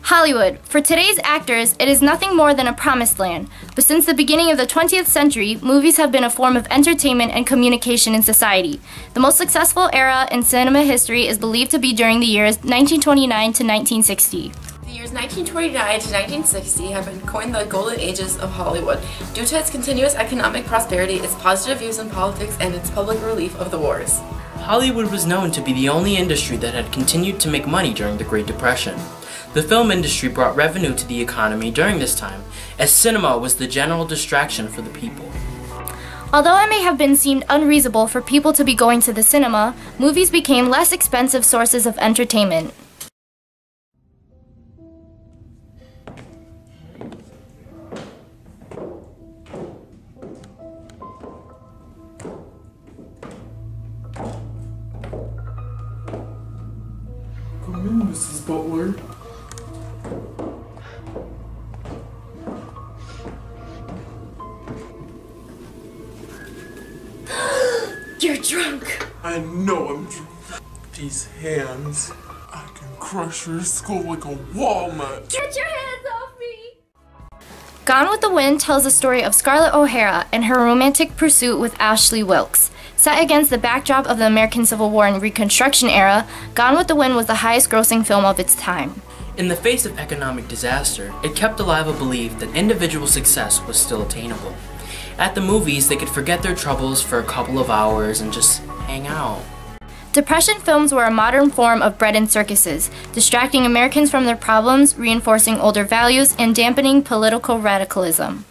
Hollywood. For today's actors, it is nothing more than a promised land. But since the beginning of the 20th century, movies have been a form of entertainment and communication in society. The most successful era in cinema history is believed to be during the years 1929 to 1960. The years 1929 to 1960 have been coined the golden ages of Hollywood due to its continuous economic prosperity, its positive views in politics, and its public relief of the wars. Hollywood was known to be the only industry that had continued to make money during the Great Depression. The film industry brought revenue to the economy during this time, as cinema was the general distraction for the people. Although it may have been seemed unreasonable for people to be going to the cinema, movies became less expensive sources of entertainment. Come in, Mrs. Butler. You're drunk. I know I'm drunk. These hands, I can crush your skull like a walnut. Get your hands off me! Gone with the Wind tells the story of Scarlett O'Hara and her romantic pursuit with Ashley Wilkes. Set against the backdrop of the American Civil War and Reconstruction era, Gone with the Wind was the highest-grossing film of its time. In the face of economic disaster, it kept alive a belief that individual success was still attainable. At the movies, they could forget their troubles for a couple of hours and just hang out. Depression films were a modern form of bread and circuses, distracting Americans from their problems, reinforcing older values, and dampening political radicalism.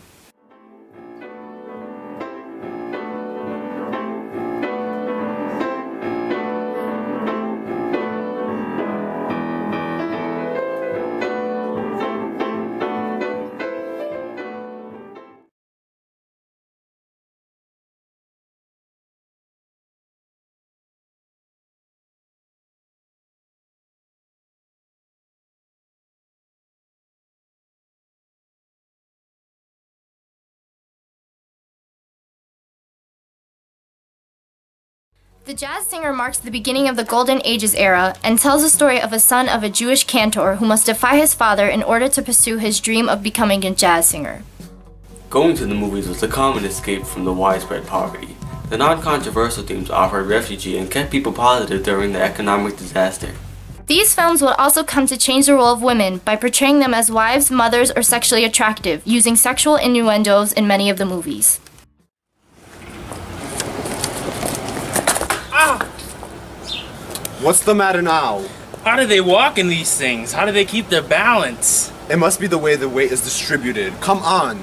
The jazz singer marks the beginning of the Golden Ages era and tells the story of a son of a Jewish cantor who must defy his father in order to pursue his dream of becoming a jazz singer. Going to the movies was a common escape from the widespread poverty. The non-controversial themes offered refugee and kept people positive during the economic disaster. These films would also come to change the role of women by portraying them as wives, mothers, or sexually attractive, using sexual innuendos in many of the movies. What's the matter now? How do they walk in these things? How do they keep their balance? It must be the way the weight is distributed. Come on.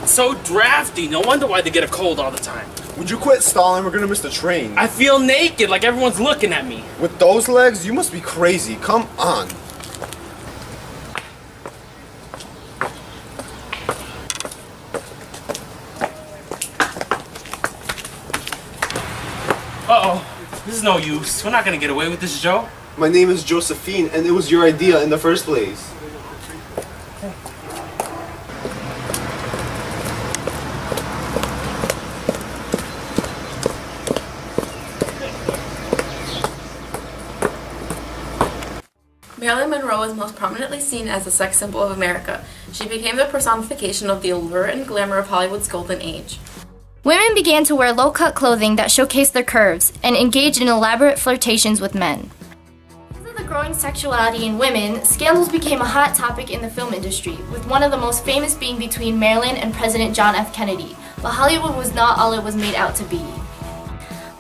It's so drafty. No wonder why they get a cold all the time. Would you quit stalling? We're gonna miss the train. I feel naked, like everyone's looking at me. With those legs, you must be crazy. Come on. Uh-oh. This is no use. We're not gonna get away with this, Joe. My name is Josephine, and it was your idea in the first place. Marilyn Monroe is most prominently seen as the sex symbol of America. She became the personification of the allure and glamour of Hollywood's golden age. Women began to wear low-cut clothing that showcased their curves and engaged in elaborate flirtations with men. Because of the growing sexuality in women, scandals became a hot topic in the film industry, with one of the most famous being between Marilyn and President John F. Kennedy. But Hollywood was not all it was made out to be.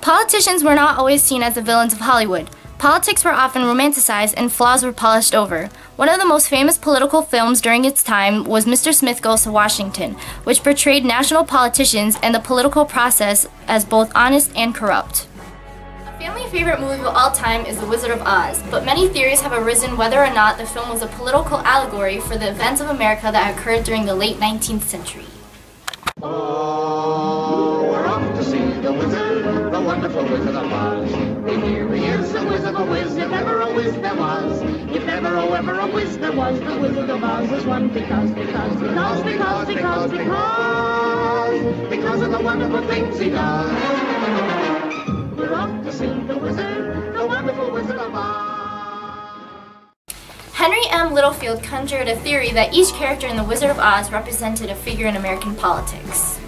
Politicians were not always seen as the villains of Hollywood. Politics were often romanticized and flaws were polished over. One of the most famous political films during its time was Mr. Smith Goes to Washington, which portrayed national politicians and the political process as both honest and corrupt. A family favorite movie of all time is The Wizard of Oz, but many theories have arisen whether or not the film was a political allegory for the events of America that occurred during the late 19th century. Oh, we're off to see the wizard, the wonderful Wizard of Oz. Here he is, the Wizard of Wiz, if ever a whiz there was. If ever, oh, ever a whiz there was, the Wizard of Oz is one because of the wonderful things he does. We're off to see the wizard, the wonderful Wizard of Oz. Henry M. Littlefield conjured a theory that each character in The Wizard of Oz represented a figure in American politics.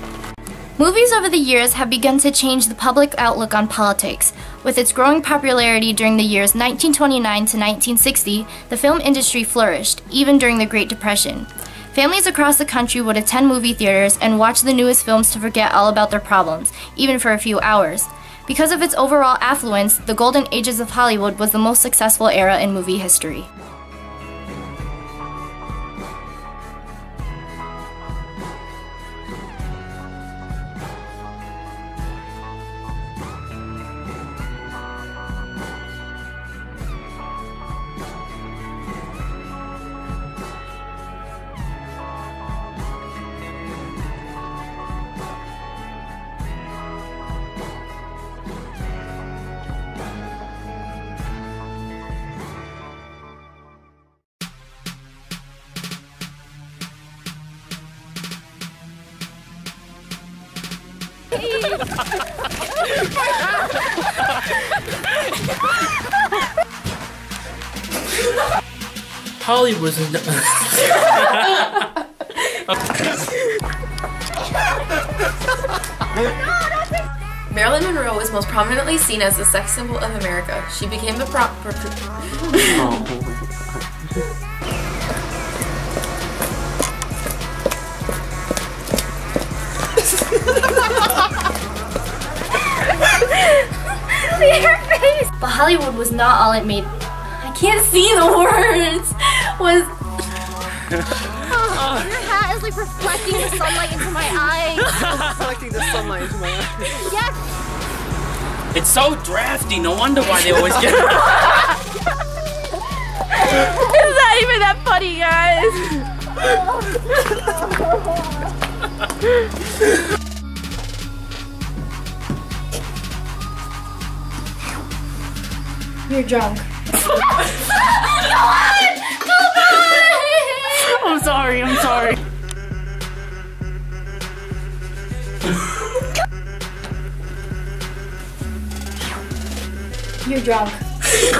Movies over the years have begun to change the public outlook on politics. With its growing popularity during the years 1929 to 1960, the film industry flourished, even during the Great Depression. Families across the country would attend movie theaters and watch the newest films to forget all about their problems, even for a few hours. Because of its overall affluence, the golden ages of Hollywood was the most successful era in movie history. Holly was Marilyn Monroe is most prominently seen as the sex symbol of America. She became the Your face! But Hollywood was not all it made. I can't see the words. Your hat is like reflecting the sunlight into my eyes. Reflecting the sunlight into my eyes. Yes. It's so drafty. No wonder why they always get. It's not even that funny, guys. You're drunk. I'm sorry. I'm sorry. You're drunk. You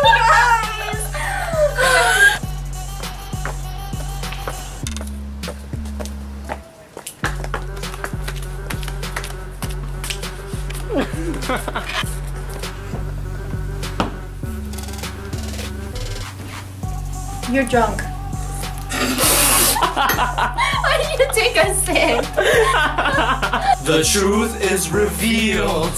guys! You're drunk. Why did you take a sip? The truth is revealed.